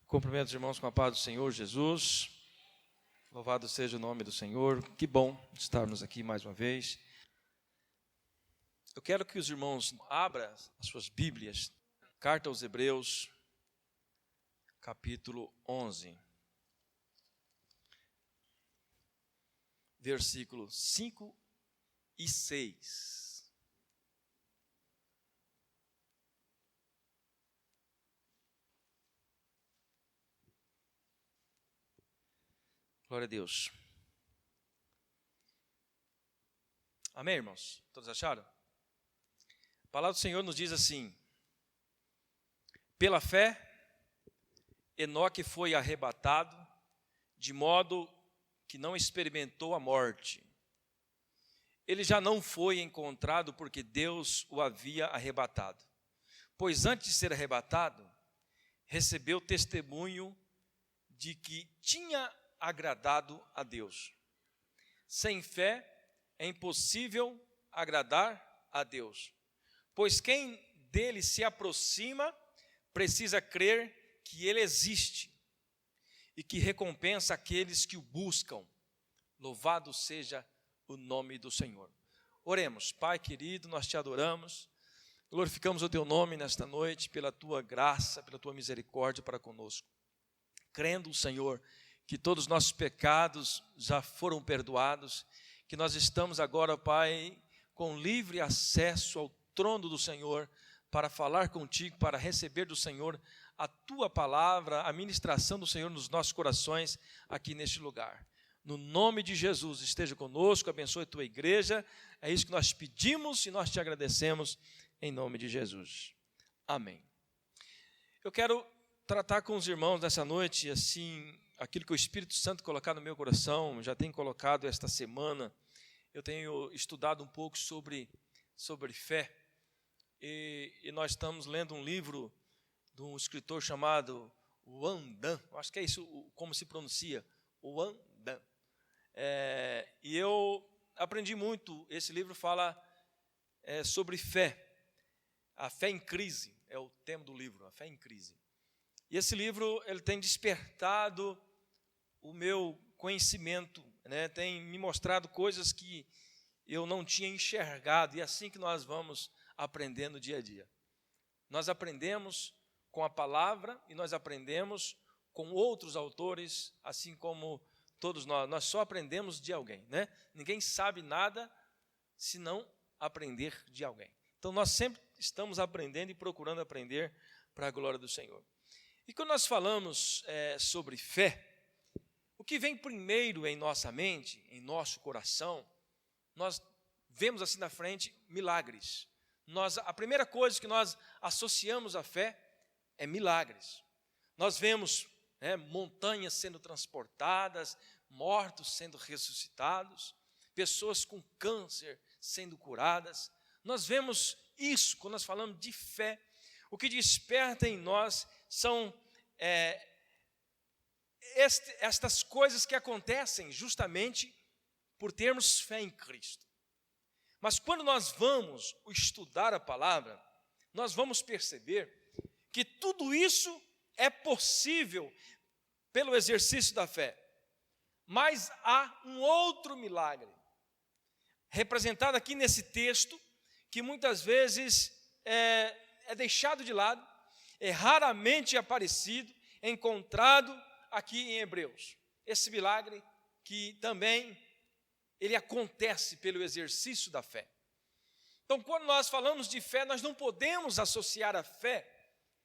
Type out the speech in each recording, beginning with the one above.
Cumprimento os irmãos com a paz do Senhor Jesus. Louvado seja o nome do Senhor. Que bom estarmos aqui mais uma vez. Eu quero que os irmãos abram as suas Bíblias. Carta aos Hebreus, capítulo 11. Versículos 5 e 6. Glória a Deus. Amém, irmãos? Todos acharam? A palavra do Senhor nos diz assim: pela fé, Enoque foi arrebatado, de modo que não experimentou a morte. Ele já não foi encontrado porque Deus o havia arrebatado. Pois antes de ser arrebatado, recebeu testemunho de que tinha agradado a Deus. Sem fé é impossível agradar a Deus, pois quem dele se aproxima precisa crer que ele existe e que recompensa aqueles que o buscam. Louvado seja o nome do Senhor. Oremos. Pai querido, nós te adoramos, glorificamos o teu nome nesta noite pela tua graça, pela tua misericórdia para conosco, crendo, Senhor, que todos os nossos pecados já foram perdoados, que nós estamos agora, Pai, com livre acesso ao trono do Senhor, para falar contigo, para receber do Senhor a tua palavra, a ministração do Senhor nos nossos corações, aqui neste lugar. No nome de Jesus, esteja conosco, abençoe a tua igreja, é isso que nós pedimos e nós te agradecemos, em nome de Jesus. Amém. Eu quero tratar com os irmãos nessa noite, assim, aquilo que o Espírito Santo colocar no meu coração, já tem colocado esta semana. Eu tenho estudado um pouco sobre fé, e nós estamos lendo um livro de um escritor chamado Wang Dan, acho que é isso como se pronuncia, Wang Dan. E eu aprendi muito. Esse livro fala sobre fé, a fé em crise, é o tema do livro, a fé em crise. E esse livro ele tem despertado o meu conhecimento, né? Tem me mostrado coisas que eu não tinha enxergado, e é assim que nós vamos aprendendo dia a dia. Nós aprendemos com a palavra e nós aprendemos com outros autores, assim como todos nós só aprendemos de alguém, né? Ninguém sabe nada se não aprender de alguém. Então nós sempre estamos aprendendo e procurando aprender para a glória do Senhor. E quando nós falamos sobre fé, o que vem primeiro em nossa mente, em nosso coração, nós vemos assim na frente milagres. A primeira coisa que nós associamos à fé é milagres. Nós vemos montanhas sendo transportadas, mortos sendo ressuscitados, pessoas com câncer sendo curadas. Nós vemos isso quando nós falamos de fé. O que desperta em nós são estas coisas que acontecem justamente por termos fé em Cristo. Mas quando nós vamos estudar a palavra, nós vamos perceber que tudo isso é possível pelo exercício da fé. Mas há um outro milagre, representado aqui nesse texto, que muitas vezes é deixado de lado, é raramente aparecido, encontrado aqui em Hebreus. Esse milagre que também ele acontece pelo exercício da fé. Então, quando nós falamos de fé, nós não podemos associar a fé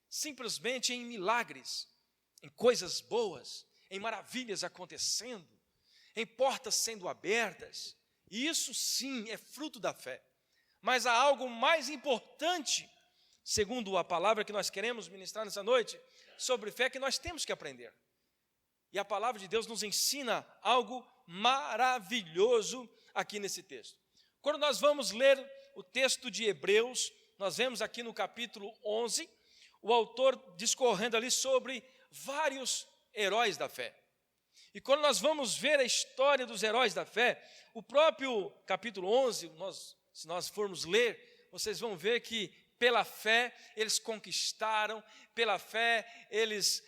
simplesmente em milagres, em coisas boas, em maravilhas acontecendo, em portas sendo abertas. E isso sim é fruto da fé. Mas há algo mais importante, segundo a palavra que nós queremos ministrar nessa noite, sobre fé, que nós temos que aprender. E a palavra de Deus nos ensina algo maravilhoso aqui nesse texto. Quando nós vamos ler o texto de Hebreus, nós vemos aqui no capítulo 11, o autor discorrendo ali sobre vários heróis da fé. E quando nós vamos ver a história dos heróis da fé, o próprio capítulo 11, se nós formos ler, vocês vão ver que pela fé eles conquistaram, pela fé eles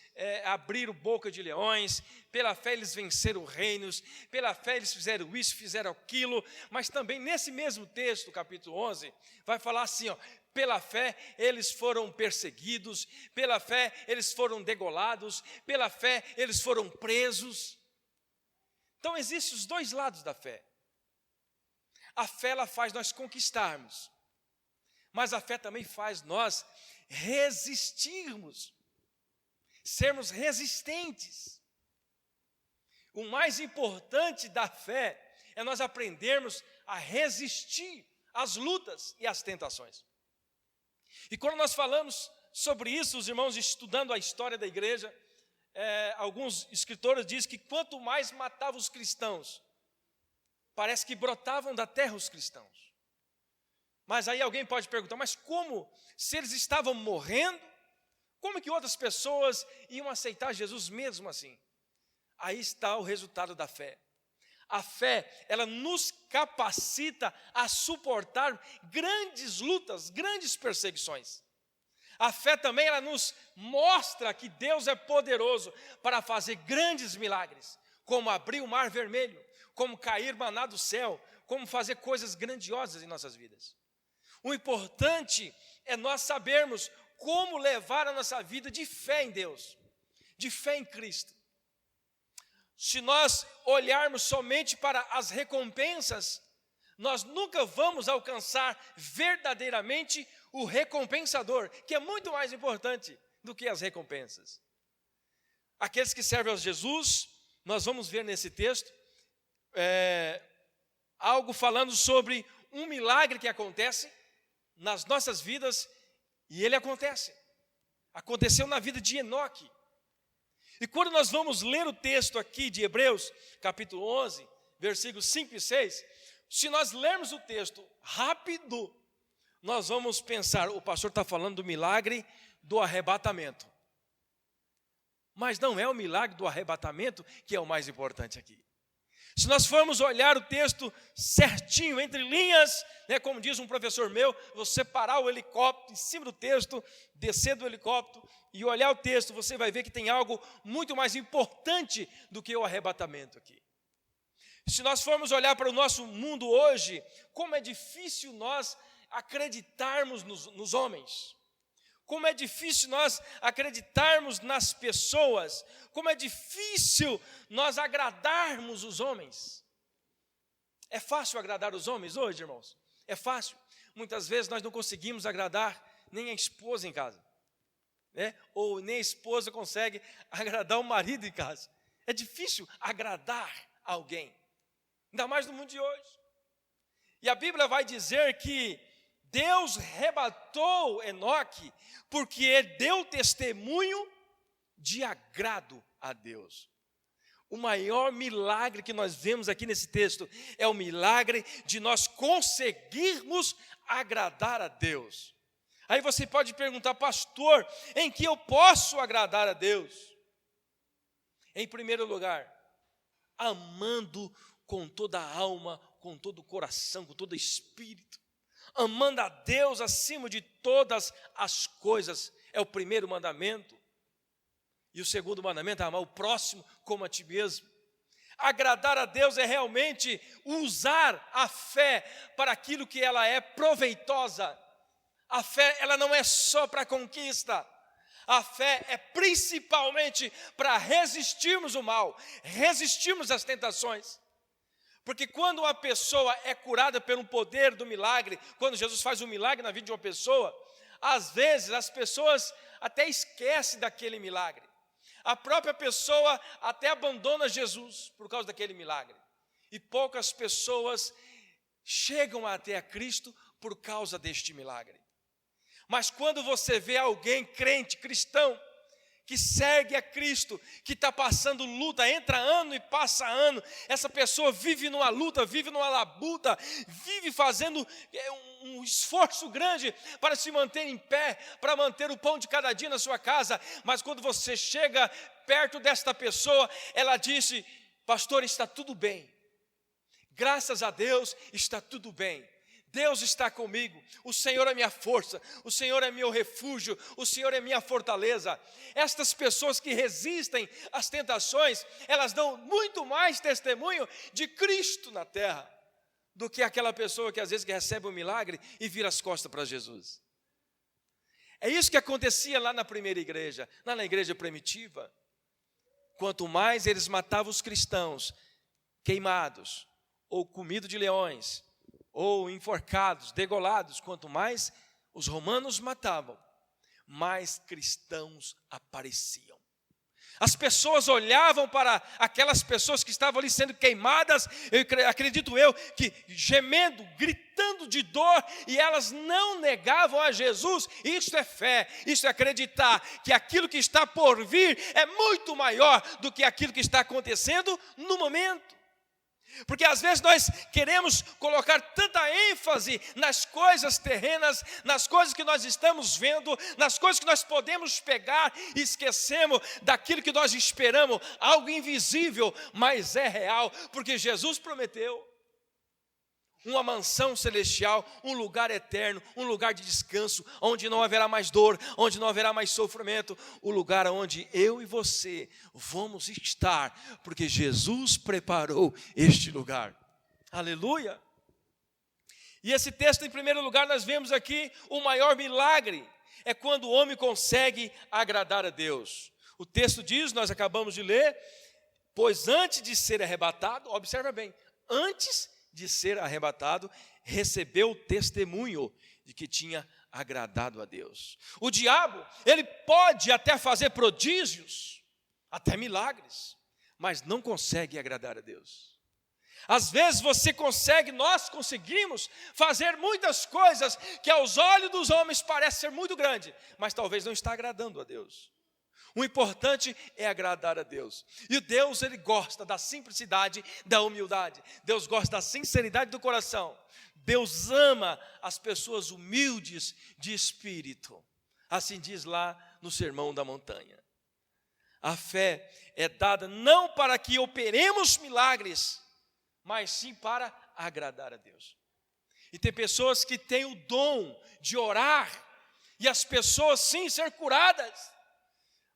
abriram boca de leões, pela fé eles venceram reinos, pela fé eles fizeram isso, fizeram aquilo. Mas também nesse mesmo texto, capítulo 11, vai falar assim, pela fé eles foram perseguidos, pela fé eles foram degolados, pela fé eles foram presos. Então existem os dois lados da fé. A fé, ela faz nós conquistarmos, mas a fé também faz nós resistirmos, sermos resistentes. O mais importante da fé é nós aprendermos a resistir às lutas e às tentações. E quando nós falamos sobre isso, os irmãos estudando a história da igreja, alguns escritores dizem que quanto mais matavam os cristãos, parece que brotavam da terra os cristãos. Mas aí alguém pode perguntar, mas como? Se eles estavam morrendo, como que outras pessoas iam aceitar Jesus mesmo assim? Aí está o resultado da fé. A fé, ela nos capacita a suportar grandes lutas, grandes perseguições. A fé também, ela nos mostra que Deus é poderoso para fazer grandes milagres, como abrir o mar vermelho, como cair maná do céu, como fazer coisas grandiosas em nossas vidas. O importante é nós sabermos como levar a nossa vida de fé em Deus, de fé em Cristo. Se nós olharmos somente para as recompensas, nós nunca vamos alcançar verdadeiramente o recompensador, que é muito mais importante do que as recompensas. Aqueles que servem a Jesus, nós vamos ver nesse texto, algo falando sobre um milagre que acontece nas nossas vidas, e ele aconteceu na vida de Enoque. E quando nós vamos ler o texto aqui de Hebreus, capítulo 11, versículos 5 e 6, se nós lermos o texto rápido, nós vamos pensar, o pastor está falando do milagre do arrebatamento. Mas não é o milagre do arrebatamento que é o mais importante aqui. Se nós formos olhar o texto certinho, entre linhas, como diz um professor meu, você parar o helicóptero em cima do texto, descer do helicóptero e olhar o texto, você vai ver que tem algo muito mais importante do que o arrebatamento aqui. Se nós formos olhar para o nosso mundo hoje, como é difícil nós acreditarmos nos homens. Como é difícil nós acreditarmos nas pessoas, como é difícil nós agradarmos os homens. É fácil agradar os homens hoje, irmãos? É fácil. Muitas vezes nós não conseguimos agradar nem a esposa em casa, ou nem a esposa consegue agradar o marido em casa. É difícil agradar alguém, ainda mais no mundo de hoje. E a Bíblia vai dizer que Deus arrebatou Enoque porque ele deu testemunho de agrado a Deus. O maior milagre que nós vemos aqui nesse texto é o milagre de nós conseguirmos agradar a Deus. Aí você pode perguntar, pastor, em que eu posso agradar a Deus? Em primeiro lugar, amando com toda a alma, com todo o coração, com todo o espírito. Amando a Deus acima de todas as coisas, é o primeiro mandamento. E o segundo mandamento é amar o próximo como a ti mesmo. Agradar a Deus é realmente usar a fé para aquilo que ela é proveitosa. A fé, ela não é só para conquista. A fé é principalmente para resistirmos o mal, resistirmos às tentações. Porque quando uma pessoa é curada pelo poder do milagre, quando Jesus faz um milagre na vida de uma pessoa, às vezes as pessoas até esquecem daquele milagre. A própria pessoa até abandona Jesus por causa daquele milagre. E poucas pessoas chegam até a Cristo por causa deste milagre. Mas quando você vê alguém crente, cristão, que segue a Cristo, que está passando luta, entra ano e passa ano, essa pessoa vive numa luta, vive numa labuta, vive fazendo um esforço grande para se manter em pé, para manter o pão de cada dia na sua casa, mas quando você chega perto desta pessoa, ela disse, pastor, está tudo bem, graças a Deus está tudo bem, Deus está comigo, o Senhor é minha força, o Senhor é meu refúgio, o Senhor é minha fortaleza. Estas pessoas que resistem às tentações, elas dão muito mais testemunho de Cristo na terra do que aquela pessoa que às vezes recebe um milagre e vira as costas para Jesus. É isso que acontecia lá na primeira igreja, lá na igreja primitiva. Quanto mais eles matavam os cristãos, queimados, ou comidos de leões, ou enforcados, degolados, quanto mais os romanos matavam, mais cristãos apareciam. As pessoas olhavam para aquelas pessoas que estavam ali sendo queimadas, acredito eu, que gemendo, gritando de dor, e elas não negavam a Jesus. Isso é fé, isso é acreditar que aquilo que está por vir é muito maior do que aquilo que está acontecendo no momento. Porque às vezes nós queremos colocar tanta ênfase nas coisas terrenas, nas coisas que nós estamos vendo, nas coisas que nós podemos pegar e esquecemos daquilo que nós esperamos, algo invisível, mas é real, porque Jesus prometeu uma mansão celestial, um lugar eterno, um lugar de descanso, onde não haverá mais dor, onde não haverá mais sofrimento, o lugar onde eu e você vamos estar, porque Jesus preparou este lugar. Aleluia! E esse texto, em primeiro lugar, nós vemos aqui o maior milagre, é quando o homem consegue agradar a Deus. O texto diz, nós acabamos de ler, pois antes de ser arrebatado, observa bem, antes de ser arrebatado, recebeu o testemunho de que tinha agradado a Deus. O diabo, ele pode até fazer prodígios, até milagres, mas não consegue agradar a Deus. Às vezes você consegue, nós conseguimos fazer muitas coisas que aos olhos dos homens parece ser muito grande, mas talvez não está agradando a Deus. O importante é agradar a Deus. E Deus, Ele gosta da simplicidade, da humildade. Deus gosta da sinceridade do coração. Deus ama as pessoas humildes de espírito. Assim diz lá no Sermão da Montanha. A fé é dada não para que operemos milagres, mas sim para agradar a Deus. E tem pessoas que têm o dom de orar, e as pessoas sim ser curadas.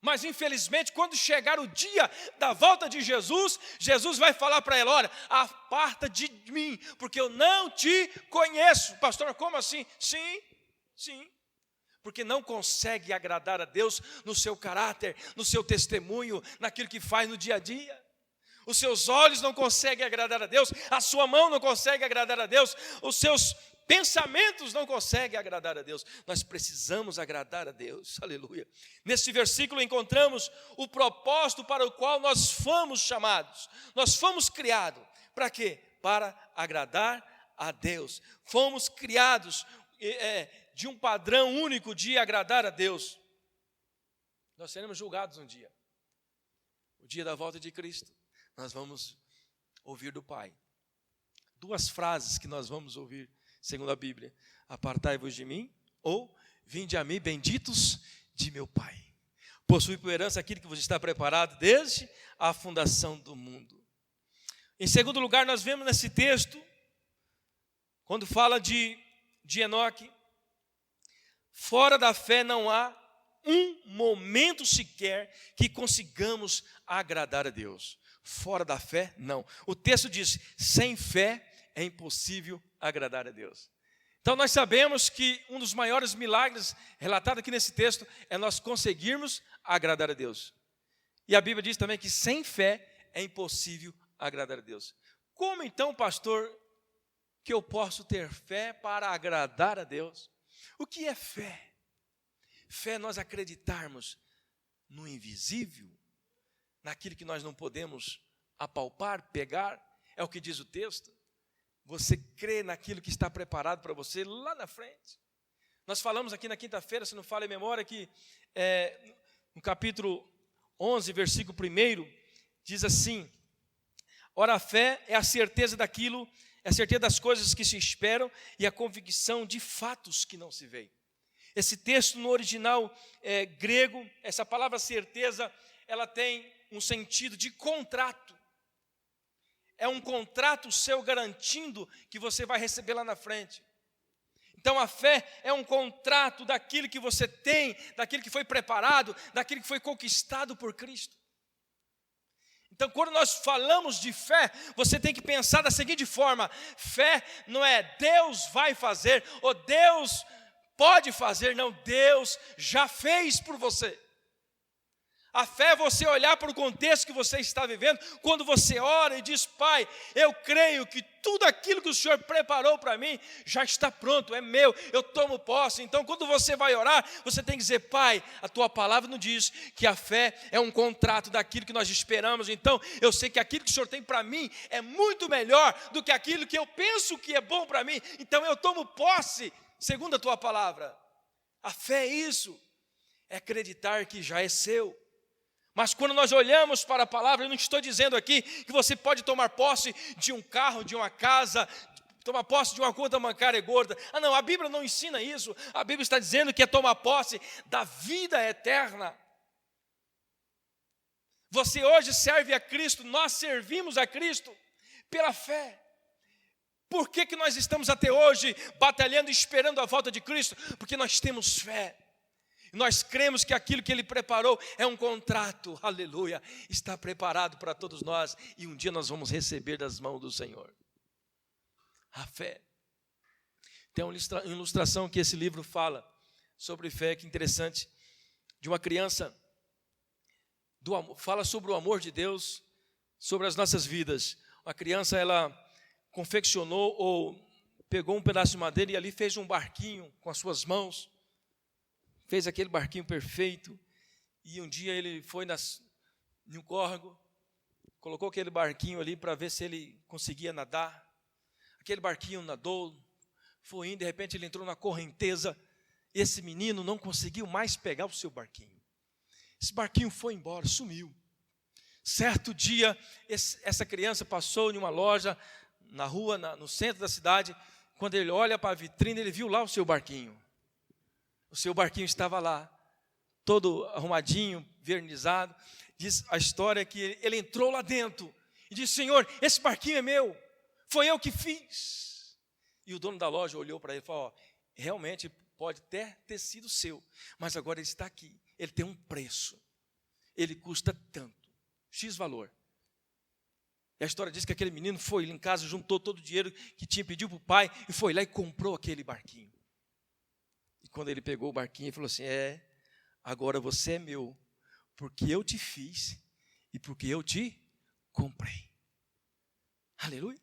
Mas infelizmente, quando chegar o dia da volta de Jesus, Jesus vai falar para ela, olha, aparta de mim, porque eu não te conheço. Pastor, como assim? Sim, porque não consegue agradar a Deus no seu caráter, no seu testemunho, naquilo que faz no dia a dia. Os seus olhos não conseguem agradar a Deus, a sua mão não consegue agradar a Deus, os seus pensamentos não conseguem agradar a Deus. Nós precisamos agradar a Deus, aleluia. Nesse versículo encontramos o propósito para o qual nós fomos chamados. Nós fomos criados, para quê? Para agradar a Deus. Fomos criados de um padrão único de agradar a Deus. Nós seremos julgados um dia. O dia da volta de Cristo, nós vamos ouvir do Pai. Duas frases que nós vamos ouvir, segundo a Bíblia: apartai-vos de mim, ou vinde a mim, benditos de meu Pai. Possui por herança aquilo que vos está preparado desde a fundação do mundo. Em segundo lugar, nós vemos nesse texto, quando fala de Enoque, fora da fé não há um momento sequer que consigamos agradar a Deus. Fora da fé, não. O texto diz, sem fé é impossível agradar a Deus. Então nós sabemos que um dos maiores milagres relatado aqui nesse texto é nós conseguirmos agradar a Deus. E a Bíblia diz também que sem fé é impossível agradar a Deus. Como então, pastor, que eu posso ter fé para agradar a Deus? O que é fé? Fé é nós acreditarmos no invisível, naquilo que nós não podemos apalpar, pegar, é o que diz o texto. Você crê naquilo que está preparado para você lá na frente. Nós falamos aqui na quinta-feira, se não falha a memória, que no capítulo 11, versículo 1, diz assim: ora, a fé é a certeza daquilo, é a certeza das coisas que se esperam e a convicção de fatos que não se veem. Esse texto no original grego, essa palavra certeza, ela tem um sentido de contrato. É um contrato seu garantindo que você vai receber lá na frente. Então a fé é um contrato daquilo que você tem, daquilo que foi preparado, daquilo que foi conquistado por Cristo. Então quando nós falamos de fé, você tem que pensar da seguinte forma: fé não é Deus vai fazer, ou Deus pode fazer, não, Deus já fez por você. A fé é você olhar para o contexto que você está vivendo, quando você ora e diz: Pai, eu creio que tudo aquilo que o Senhor preparou para mim já está pronto, é meu, eu tomo posse. Então quando você vai orar, você tem que dizer: Pai, a tua palavra nos diz que a fé é um contrato daquilo que nós esperamos, então eu sei que aquilo que o Senhor tem para mim é muito melhor do que aquilo que eu penso que é bom para mim, então eu tomo posse segundo a tua palavra. A fé é isso, é acreditar que já é seu. Mas quando nós olhamos para a palavra, eu não estou dizendo aqui que você pode tomar posse de um carro, de uma casa, tomar posse de uma conta bancária gorda. Ah não, a Bíblia não ensina isso. A Bíblia está dizendo que é tomar posse da vida eterna. Você hoje serve a Cristo, nós servimos a Cristo pela fé. Por que nós estamos até hoje batalhando e esperando a volta de Cristo? Porque nós temos fé. Nós cremos que aquilo que Ele preparou é um contrato, aleluia, está preparado para todos nós, e um dia nós vamos receber das mãos do Senhor. A fé. Tem uma ilustração que esse livro fala sobre fé, que interessante, de uma criança, fala sobre o amor de Deus, sobre as nossas vidas. Uma criança, ela confeccionou ou pegou um pedaço de madeira e ali fez um barquinho com as suas mãos, fez aquele barquinho perfeito, e um dia ele foi em um córrego, colocou aquele barquinho ali para ver se ele conseguia nadar. Aquele barquinho nadou, foi indo, de repente ele entrou na correnteza. Esse menino não conseguiu mais pegar o seu barquinho. Esse barquinho foi embora, sumiu. Certo dia, essa criança passou em uma loja, na rua, no centro da cidade. Quando ele olha para a vitrine, ele viu lá o seu barquinho. O seu barquinho estava lá, todo arrumadinho, vernizado. Diz a história que ele entrou lá dentro e disse: Senhor, esse barquinho é meu, foi eu que fiz. E o dono da loja olhou para ele e falou: realmente pode até ter sido seu, mas agora ele está aqui, ele tem um preço, ele custa tanto, X valor. E a história diz que aquele menino foi em casa, juntou todo o dinheiro que tinha pedido para o pai e foi lá e comprou aquele barquinho. E quando ele pegou o barquinho, ele falou assim: agora você é meu, porque eu te fiz e porque eu te comprei. Aleluia.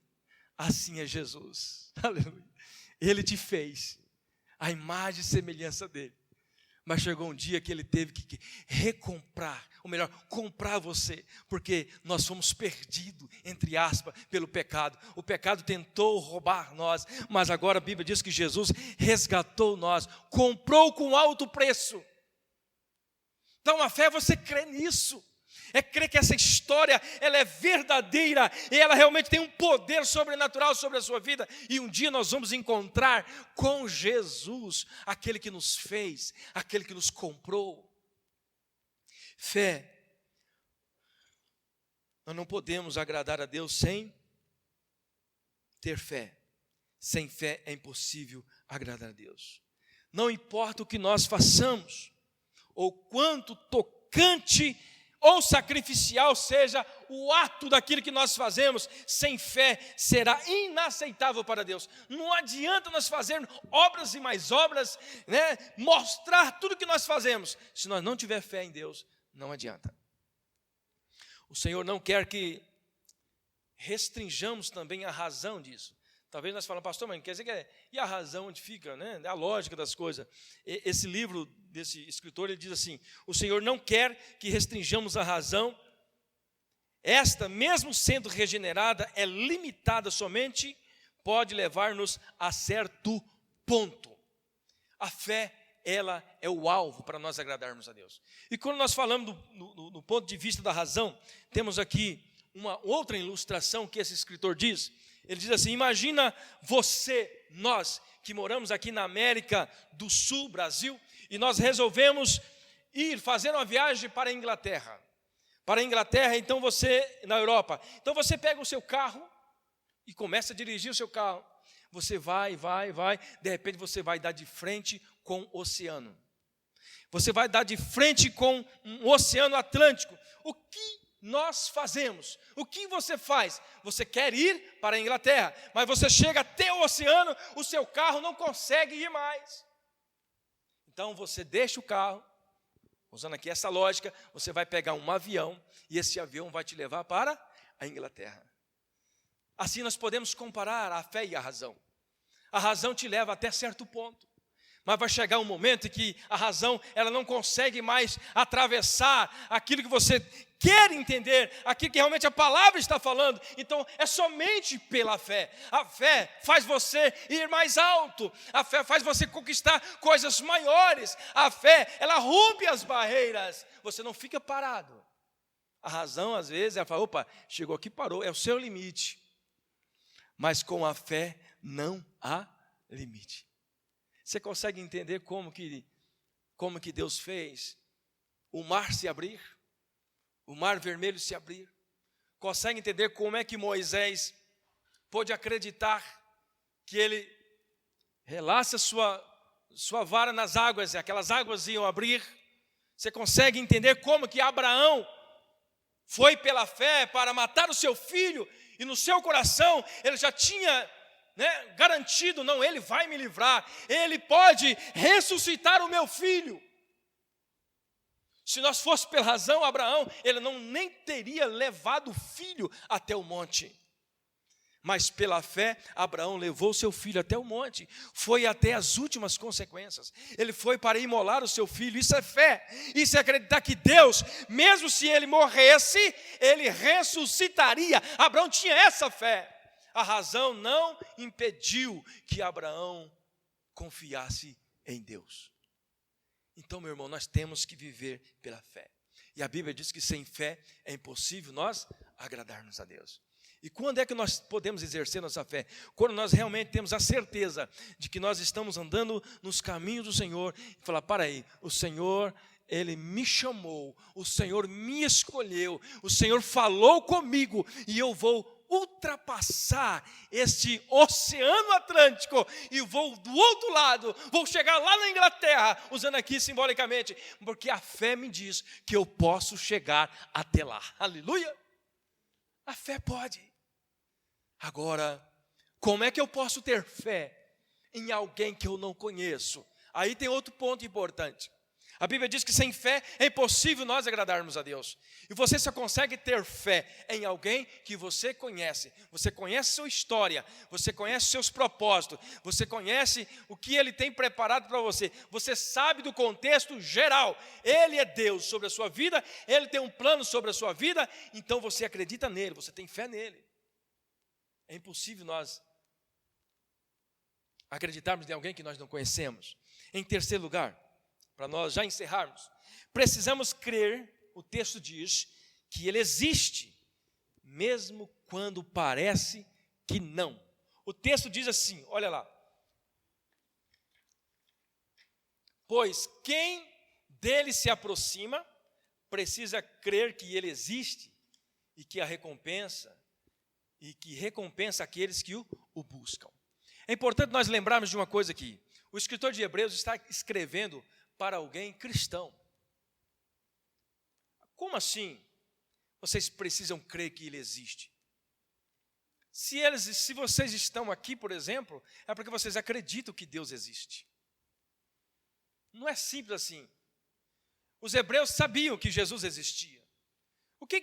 Assim é Jesus. Aleluia. Ele te fez a imagem e semelhança dele. Mas chegou um dia que ele teve que recomprar, ou melhor, comprar você, porque nós fomos perdidos, entre aspas, pelo pecado. O pecado tentou roubar nós, mas agora a Bíblia diz que Jesus resgatou nós, comprou com alto preço. Então a fé é você crer nisso, é crer que essa história ela é verdadeira e ela realmente tem um poder sobrenatural sobre a sua vida, e um dia nós vamos encontrar com Jesus, aquele que nos fez, aquele que nos comprou. Fé. Nós não podemos agradar a Deus sem ter fé. Sem fé é impossível agradar a Deus. Não importa o que nós façamos, ou quanto tocante ou sacrificial seja o ato daquilo que nós fazemos, sem fé será inaceitável para Deus. Não adianta nós fazermos obras e mais obras, mostrar tudo que nós fazemos, se nós não tiver fé em Deus, não adianta. O Senhor não quer que restringamos também a razão disso. Talvez nós falamos: pastor, mas quer dizer que e a razão onde fica, a lógica das coisas. Esse livro desse escritor, ele diz assim: o Senhor não quer que restringamos a razão. Esta, mesmo sendo regenerada, é limitada somente, pode levar-nos a certo ponto. A fé, ela é o alvo para nós agradarmos a Deus. E quando nós falamos do ponto de vista da razão, temos aqui uma outra ilustração que esse escritor diz. Ele diz assim: imagina você, nós que moramos aqui na América do Sul, Brasil, e nós resolvemos ir fazer uma viagem para a Inglaterra. Para a Inglaterra, então você, na Europa, então você pega o seu carro e começa a dirigir o seu carro. Você vai, de repente você vai dar de frente com o oceano. Você vai dar de frente com um oceano Atlântico. O que nós fazemos? O que você faz? Você quer ir para a Inglaterra, mas você chega até o oceano, o seu carro não consegue ir mais. Então você deixa o carro, usando aqui essa lógica, você vai pegar um avião, e esse avião vai te levar para a Inglaterra. Assim nós podemos comparar a fé e a razão. A razão te leva até certo ponto, mas vai chegar um momento em que a razão ela não consegue mais atravessar aquilo que você quer entender, aquilo que realmente a palavra está falando. Então é somente pela fé. A fé faz você ir mais alto, a fé faz você conquistar coisas maiores, a fé ela rompe as barreiras, você não fica parado. A razão às vezes ela fala, opa, chegou aqui, parou, é o seu limite. Mas com a fé não há limite. Você consegue entender como que Deus fez o mar se abrir, o mar vermelho se abrir? Consegue entender como é que Moisés pôde acreditar que ele relaça sua vara nas águas e aquelas águas iam abrir? Você consegue entender como que Abraão foi pela fé para matar o seu filho e no seu coração ele já tinha garantido, não, ele vai me livrar, ele pode ressuscitar o meu filho. Se nós fosse pela razão, Abraão, ele nem teria levado o filho até o monte. Mas pela fé, Abraão levou seu filho até o monte, foi até as últimas consequências. Ele foi para imolar o seu filho. Isso é fé, isso é acreditar que Deus, mesmo se ele morresse, ele ressuscitaria. Abraão tinha essa fé. A razão não impediu que Abraão confiasse em Deus. Então, meu irmão, nós temos que viver pela fé. E a Bíblia diz que sem fé é impossível nós agradarmos a Deus. E quando é que nós podemos exercer nossa fé? Quando nós realmente temos a certeza de que nós estamos andando nos caminhos do Senhor e falar, para aí, o Senhor, Ele me chamou, o Senhor me escolheu, o Senhor falou comigo e eu vou ultrapassar este oceano Atlântico e vou do outro lado, vou chegar lá na Inglaterra, usando aqui simbolicamente, porque a fé me diz que eu posso chegar até lá. Aleluia! A fé pode. Agora, como é que eu posso ter fé em alguém que eu não conheço? Aí tem outro ponto importante. A Bíblia diz que sem fé é impossível nós agradarmos a Deus. E você só consegue ter fé em alguém que você conhece. Você conhece sua história, você conhece seus propósitos, você conhece o que Ele tem preparado para você. Você sabe do contexto geral. Ele é Deus sobre a sua vida, Ele tem um plano sobre a sua vida, então você acredita nele, você tem fé nele. É impossível nós acreditarmos em alguém que nós não conhecemos. Em terceiro lugar, para nós já encerrarmos, precisamos crer, o texto diz, que Ele existe, mesmo quando parece que não. O texto diz assim, olha lá. Pois quem dele se aproxima, precisa crer que Ele existe e que recompensa aqueles que o buscam. É importante nós lembrarmos de uma coisa aqui. O escritor de Hebreus está escrevendo para alguém cristão. Como assim? Vocês precisam crer que Ele existe. Se vocês estão aqui, por exemplo, é porque vocês acreditam que Deus existe. Não é simples assim. Os hebreus sabiam que Jesus existia. O que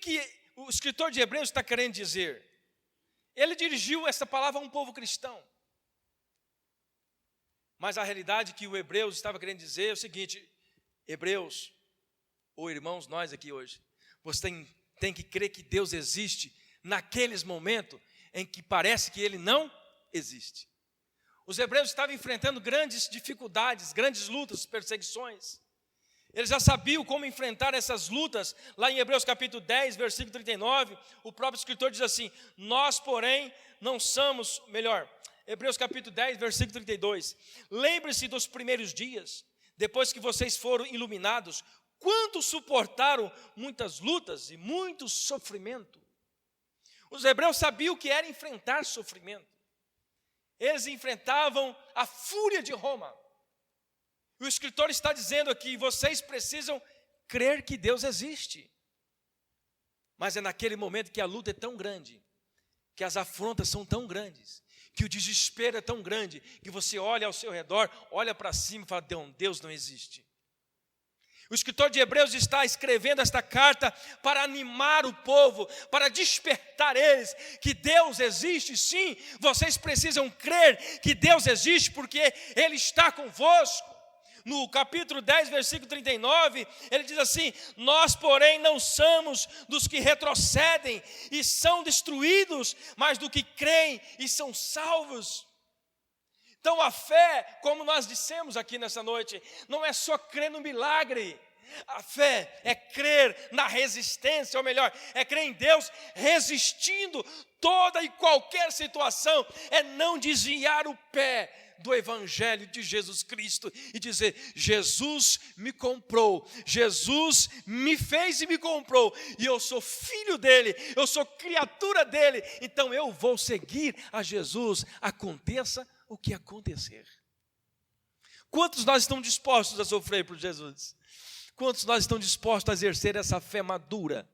o escritor de Hebreus está querendo dizer? Ele dirigiu essa palavra a um povo cristão. Mas a realidade que o Hebreus estava querendo dizer é o seguinte: Hebreus, ou irmãos, nós aqui hoje, você tem que crer que Deus existe naqueles momentos em que parece que Ele não existe. Os hebreus estavam enfrentando grandes dificuldades, grandes lutas, perseguições. Eles já sabiam como enfrentar essas lutas. Lá em Hebreus capítulo 10, versículo 39, o próprio escritor diz assim: nós, porém, não somos, Hebreus capítulo 10, versículo 32. Lembre-se dos primeiros dias, depois que vocês foram iluminados, quanto suportaram muitas lutas e muito sofrimento. Os hebreus sabiam o que era enfrentar sofrimento. eles enfrentavam a fúria de Roma. O escritor está dizendo aqui: vocês precisam crer que Deus existe. Mas é naquele momento que a luta é tão grande, que as afrontas são tão grandes, que o desespero é tão grande, que você olha ao seu redor, olha para cima e fala: Deus não existe. O escritor de Hebreus está escrevendo esta carta para animar o povo, para despertar eles que Deus existe. Sim, vocês precisam crer que Deus existe, porque Ele está convosco. No capítulo 10, versículo 39, ele diz assim: nós, porém, não somos dos que retrocedem e são destruídos, mas do que creem e são salvos. Então a fé, como nós dissemos aqui nessa noite, não é só crer no milagre. A fé é crer na resistência, ou melhor, é crer em Deus resistindo toda e qualquer situação, é não desviar o pé do Evangelho de Jesus Cristo e dizer: Jesus me comprou, Jesus me fez e me comprou, e eu sou filho dele, eu sou criatura dele, então eu vou seguir a Jesus, aconteça o que acontecer. Quantos nós estamos dispostos a sofrer por Jesus? Quantos nós estamos dispostos a exercer essa fé madura?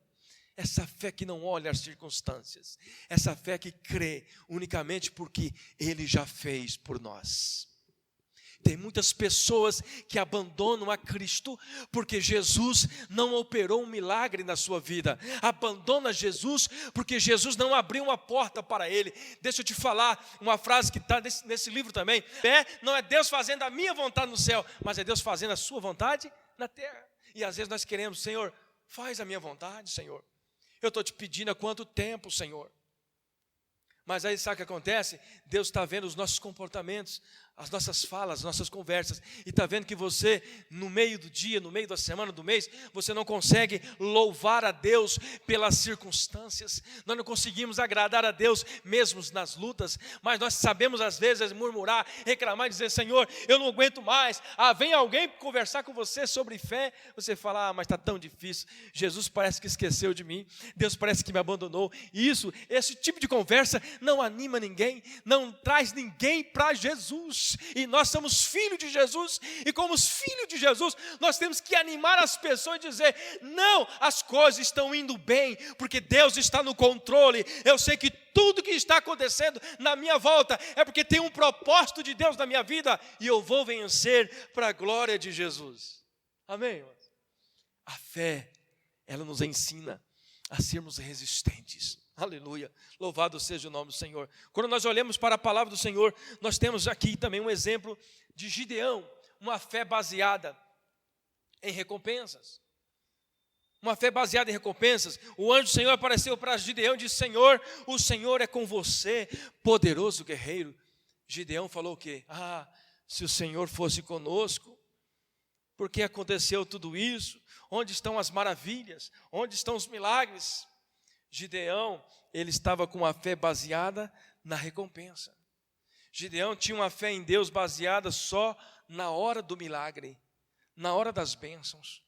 Essa fé que não olha as circunstâncias, essa fé que crê unicamente porque Ele já fez por nós. Tem muitas pessoas que abandonam a Cristo porque Jesus não operou um milagre na sua vida. Abandona Jesus porque Jesus não abriu uma porta para ele. Deixa eu te falar uma frase que está nesse livro também. Não é Deus fazendo a minha vontade no céu, mas é Deus fazendo a sua vontade na terra. E às vezes nós queremos: Senhor, faz a minha vontade, Senhor. Eu estou te pedindo há quanto tempo, Senhor? Mas aí sabe o que acontece? Deus está vendo os nossos comportamentos, as nossas falas, as nossas conversas, e está vendo que você, no meio do dia, no meio da semana, do mês, você não consegue louvar a Deus pelas circunstâncias. Nós não conseguimos agradar a Deus mesmo nas lutas, mas nós sabemos às vezes murmurar, reclamar e dizer: Senhor, eu não aguento mais. Vem alguém conversar com você sobre fé, você fala: mas está tão difícil, Jesus parece que esqueceu de mim, Deus parece que me abandonou. E esse tipo de conversa não anima ninguém, não traz ninguém para Jesus. E nós somos filhos de Jesus, e como filhos de Jesus, nós temos que animar as pessoas e dizer: não, as coisas estão indo bem, porque Deus está no controle. Eu sei que tudo que está acontecendo na minha volta é porque tem um propósito de Deus na minha vida, e eu vou vencer para a glória de Jesus. Amém? A fé, ela nos ensina a sermos resistentes. Aleluia, louvado seja o nome do Senhor. Quando nós olhamos para a palavra do Senhor, nós temos aqui também um exemplo de Gideão, uma fé baseada em recompensas. Uma fé baseada em recompensas. O anjo do Senhor apareceu para Gideão e disse: Senhor, o Senhor é com você, poderoso guerreiro. Gideão falou o quê? Se o Senhor fosse conosco, por que aconteceu tudo isso? Onde estão as maravilhas? Onde estão os milagres? Gideão, ele estava com uma fé baseada na recompensa. Gideão tinha uma fé em Deus baseada só na hora do milagre, na hora das bênçãos.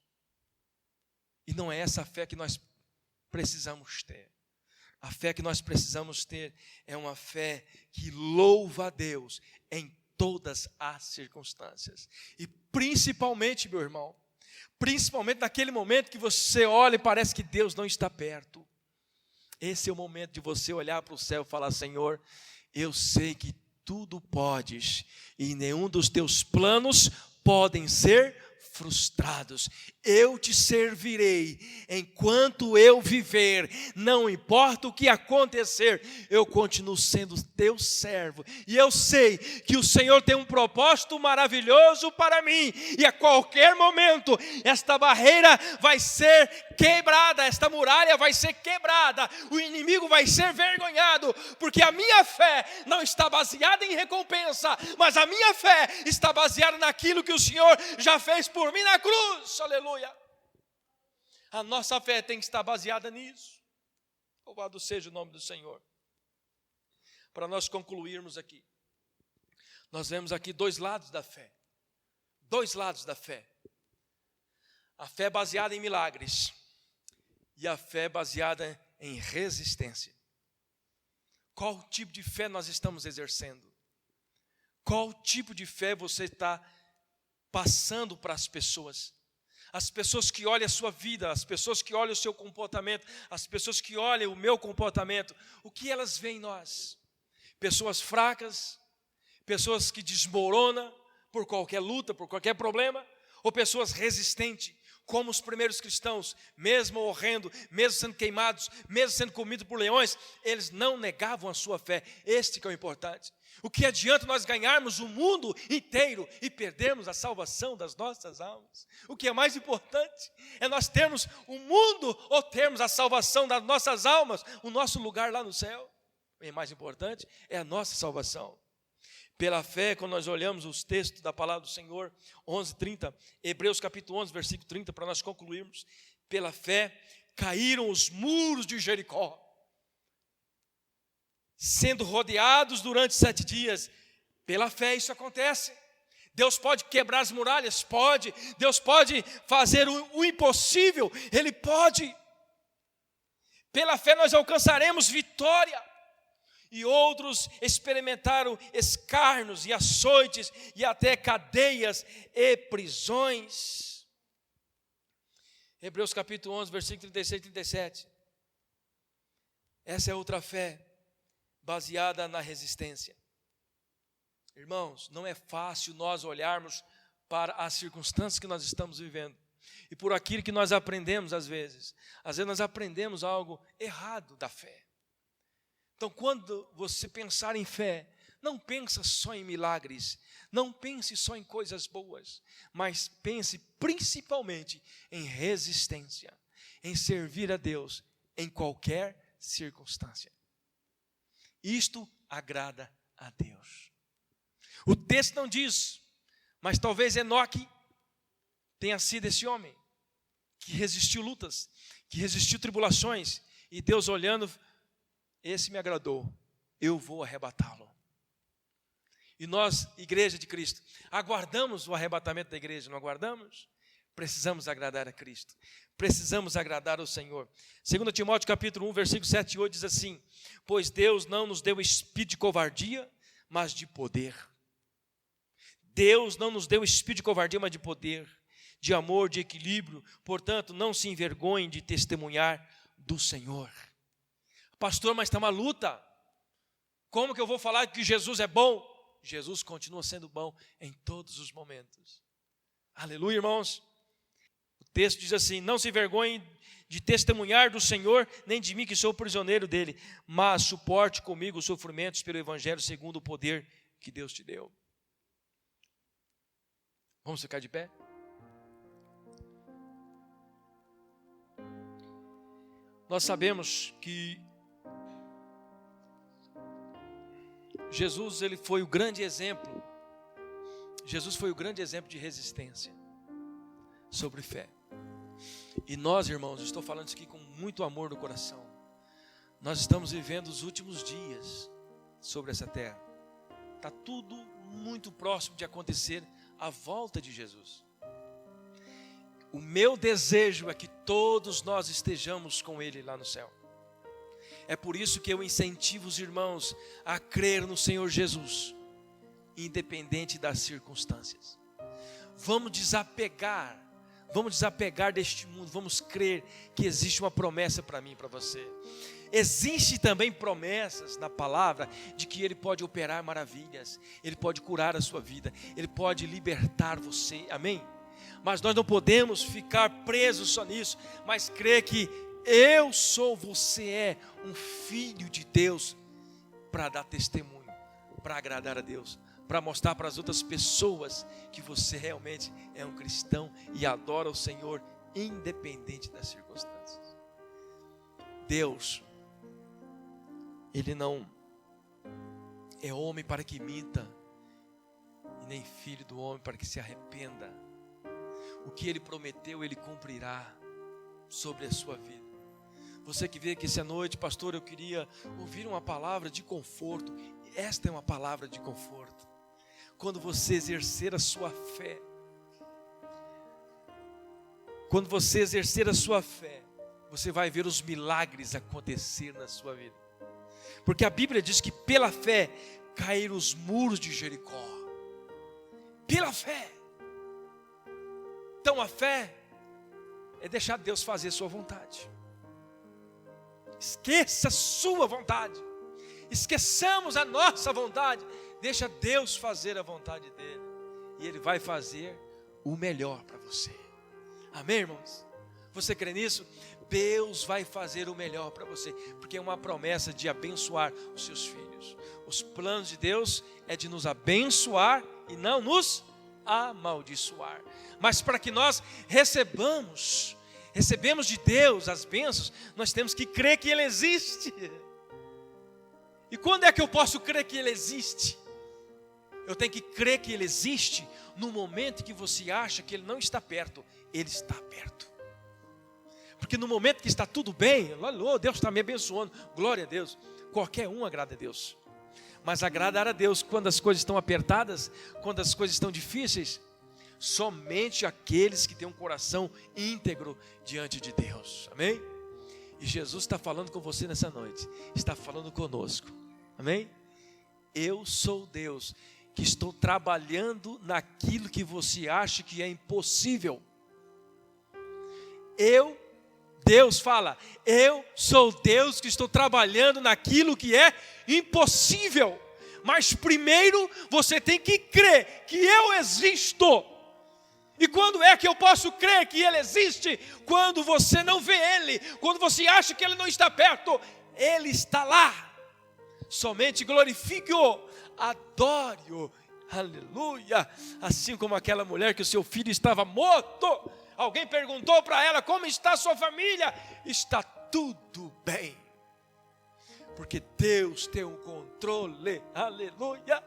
E não é essa a fé que nós precisamos ter. A fé que nós precisamos ter é uma fé que louva a Deus em todas as circunstâncias. E principalmente, meu irmão, principalmente naquele momento que você olha e parece que Deus não está perto. Esse é o momento de você olhar para o céu e falar: Senhor, eu sei que tudo podes, e nenhum dos teus planos podem ser frustrados. Eu te servirei enquanto eu viver, não importa o que acontecer, eu continuo sendo teu servo, e eu sei que o Senhor tem um propósito maravilhoso para mim, e a qualquer momento esta barreira vai ser quebrada, esta muralha vai ser quebrada, o inimigo vai ser vergonhado, porque a minha fé não está baseada em recompensa, mas a minha fé está baseada naquilo que o Senhor já fez por mim na cruz. Aleluia. A nossa fé tem que estar baseada nisso. Louvado seja o nome do Senhor. Para nós concluirmos aqui, nós vemos aqui dois lados da fé. Dois lados da fé. A fé baseada em milagres e a fé baseada em resistência. Qual tipo de fé nós estamos exercendo? Qual tipo de fé você está passando para as pessoas? As pessoas que olham a sua vida, as pessoas que olham o seu comportamento, as pessoas que olham o meu comportamento, o que elas veem em nós? Pessoas fracas, pessoas que desmoronam por qualquer luta, por qualquer problema, ou pessoas resistentes, como os primeiros cristãos, mesmo morrendo, mesmo sendo queimados, mesmo sendo comidos por leões, eles não negavam a sua fé. Este que é o importante. O que adianta nós ganharmos o mundo inteiro e perdermos a salvação das nossas almas? O que é mais importante é nós termos o mundo ou termos a salvação das nossas almas, o nosso lugar lá no céu. O que é mais importante é a nossa salvação. Pela fé, quando nós olhamos os textos da palavra do Senhor, 11:30, Hebreus capítulo 11, versículo 30, para nós concluirmos. Pela fé, caíram os muros de Jericó, sendo rodeados durante 7 dias. Pela fé isso acontece. Deus pode quebrar as muralhas? Pode. Deus pode fazer o impossível? Ele pode. Pela fé nós alcançaremos vitória. E outros experimentaram escárnios e açoites e até cadeias e prisões. Hebreus capítulo 11, versículo 36 e 37. Essa é outra fé baseada na resistência. Irmãos, não é fácil nós olharmos para as circunstâncias que nós estamos vivendo e por aquilo que nós aprendemos às vezes nós aprendemos algo errado da fé. Então, quando você pensar em fé, não pensa só em milagres, não pense só em coisas boas, mas pense principalmente em resistência, em servir a Deus em qualquer circunstância. Isto agrada a Deus. O texto não diz, mas talvez Enoque tenha sido esse homem que resistiu lutas, que resistiu tribulações, e Deus olhando, esse me agradou, eu vou arrebatá-lo. E nós, igreja de Cristo, aguardamos o arrebatamento da igreja, não aguardamos? Precisamos agradar a Cristo, precisamos agradar ao Senhor. 2 Timóteo capítulo 1, versículo 7 e 8 diz assim: pois Deus não nos deu espírito de covardia, mas de poder. Deus não nos deu espírito de covardia, mas de poder, de amor, de equilíbrio. Portanto, não se envergonhem de testemunhar do Senhor. Pastor, mas está uma luta. Como que eu vou falar que Jesus é bom? Jesus continua sendo bom em todos os momentos. Aleluia, irmãos. O texto diz assim: não se envergonhem de testemunhar do Senhor, nem de mim que sou prisioneiro dele, mas suporte comigo os sofrimentos pelo evangelho segundo o poder que Deus te deu. Vamos ficar de pé? Nós sabemos que Jesus, ele foi o grande exemplo. Jesus foi o grande exemplo de resistência sobre fé. E nós, irmãos, estou falando isso aqui com muito amor no coração. Nós estamos vivendo os últimos dias sobre essa terra. Está tudo muito próximo de acontecer a volta de Jesus. O meu desejo é que todos nós estejamos com Ele lá no céu. É por isso que eu incentivo os irmãos a crer no Senhor Jesus, independente das circunstâncias. Vamos desapegar deste mundo, vamos crer que existe uma promessa para mim e para você. Existem também promessas na palavra de que Ele pode operar maravilhas, Ele pode curar a sua vida, Ele pode libertar você, amém? Mas nós não podemos ficar presos só nisso, mas crer que eu sou, você é um filho de Deus, para dar testemunho, para agradar a Deus, para mostrar para as outras pessoas que você realmente é um cristão e adora o Senhor, independente das circunstâncias. Deus, Ele não é homem para que minta, e nem filho do homem para que se arrependa. O que Ele prometeu, Ele cumprirá sobre a sua vida. Você que veio aqui essa noite, pastor, eu queria ouvir uma palavra de conforto. Esta é uma palavra de conforto. Quando você exercer a sua fé, você vai ver os milagres acontecer na sua vida. Porque a Bíblia diz que pela fé cair os muros de Jericó. Pela fé. Então a fé é deixar Deus fazer a sua vontade. Esqueça a sua vontade. Esqueçamos a nossa vontade. Deixa Deus fazer a vontade dele. E Ele vai fazer o melhor para você. Amém, irmãos? Você crê nisso? Deus vai fazer o melhor para você. Porque é uma promessa de abençoar os seus filhos. Os planos de Deus é de nos abençoar e não nos amaldiçoar. Mas para que nós recebemos de Deus as bênçãos, nós temos que crer que Ele existe. E quando é que eu posso crer que Ele existe? Eu tenho que crer que Ele existe no momento que você acha que Ele não está perto. Ele está perto. Porque no momento que está tudo bem, Deus está me abençoando, glória a Deus, qualquer um agrada a Deus. Mas agradar a Deus quando as coisas estão apertadas, quando as coisas estão difíceis, somente aqueles que têm um coração íntegro diante de Deus. Amém? E Jesus está falando com você nessa noite, está falando conosco. Amém? Eu sou Deus que estou trabalhando naquilo que você acha que é impossível. Deus fala, eu sou Deus que estou trabalhando naquilo que é impossível. Mas primeiro você tem que crer que eu existo. E quando é que eu posso crer que Ele existe? Quando você não vê Ele, quando você acha que Ele não está perto, Ele está lá. Somente glorifique-o, adore-o, aleluia. Assim como aquela mulher que o seu filho estava morto, alguém perguntou para ela, como está a sua família? Está tudo bem. Porque Deus tem o controle, aleluia.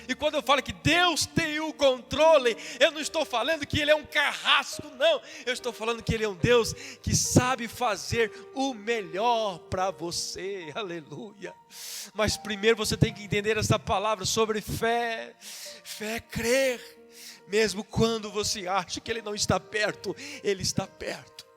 E quando eu falo que Deus tem o controle, eu não estou falando que Ele é um carrasco, não. Eu estou falando que Ele é um Deus que sabe fazer o melhor para você, aleluia. Mas primeiro você tem que entender essa palavra sobre fé. Fé é crer, mesmo quando você acha que Ele não está perto, Ele está perto.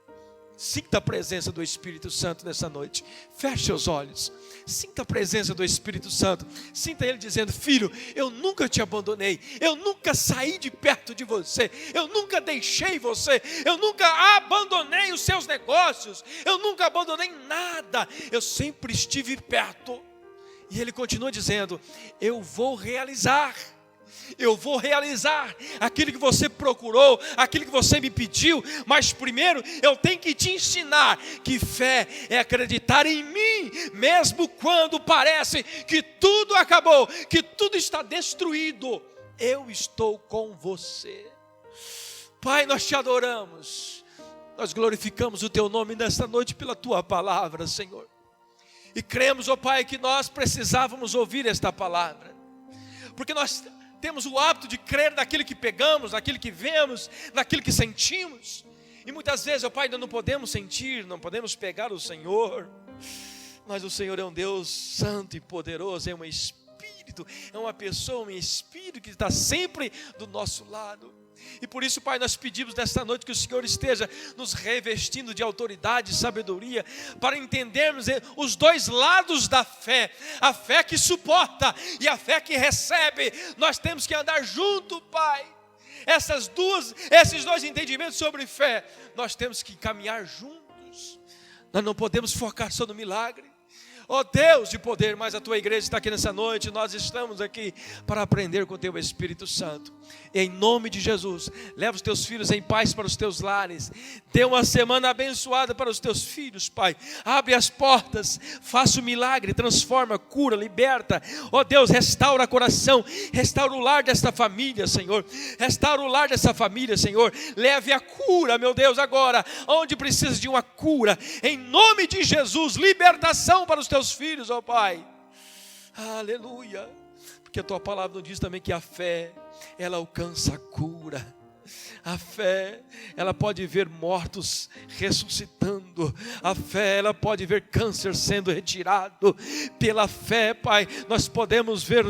Sinta a presença do Espírito Santo nessa noite. Feche os olhos. Sinta a presença do Espírito Santo. Sinta Ele dizendo, filho, eu nunca te abandonei. Eu nunca saí de perto de você. Eu nunca deixei você. Eu nunca abandonei os seus negócios. Eu nunca abandonei nada. Eu sempre estive perto. E Ele continua dizendo, eu vou realizar aquilo que você procurou, aquilo que você me pediu, mas primeiro eu tenho que te ensinar que fé é acreditar em mim, mesmo quando parece que tudo acabou, que tudo está destruído, eu estou com você. Pai, nós te adoramos, nós glorificamos o teu nome nesta noite pela tua palavra, Senhor, e cremos, ó Pai, que nós precisávamos ouvir esta palavra, porque nós temos o hábito de crer naquilo que pegamos, naquilo que vemos, naquilo que sentimos. E muitas vezes, ó Pai, ainda não podemos sentir, não podemos pegar o Senhor. Mas o Senhor é um Deus santo e poderoso, é um Espírito, é uma pessoa, um Espírito que está sempre do nosso lado. E por isso, Pai, nós pedimos nesta noite que o Senhor esteja nos revestindo de autoridade e sabedoria, para entendermos os dois lados da fé, a fé que suporta e a fé que recebe. Nós temos que andar junto, Pai. Esses dois entendimentos sobre fé, nós temos que caminhar juntos. Nós não podemos focar só no milagre. Ó Deus de poder, mas a tua igreja está aqui nessa noite, nós estamos aqui para aprender com o teu Espírito Santo. Em nome de Jesus, leva os teus filhos em paz para os teus lares, dê uma semana abençoada para os teus filhos, Pai. Abre as portas, faça o milagre, transforma, cura, liberta. Ó Deus, restaura o coração, restaura o lar desta família, Senhor. Restaura o lar dessa família, Senhor. Leve a cura, meu Deus, agora, onde precisa de uma cura. Em nome de Jesus, libertação para os teus filhos, ó Pai, aleluia, porque a tua palavra nos diz também que a fé, ela alcança a cura, a fé, ela pode ver mortos ressuscitando, a fé, ela pode ver câncer sendo retirado, pela fé, Pai, nós podemos ver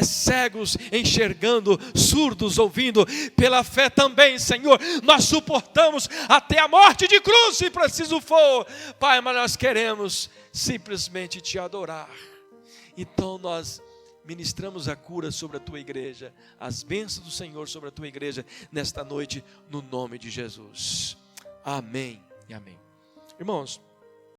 cegos enxergando, surdos ouvindo, pela fé também, Senhor, nós suportamos até a morte de cruz, se preciso for, Pai, mas nós queremos simplesmente te adorar. Então nós ministramos a cura sobre a tua igreja, as bênçãos do Senhor sobre a tua igreja nesta noite, no nome de Jesus. Amém e amém. Irmãos,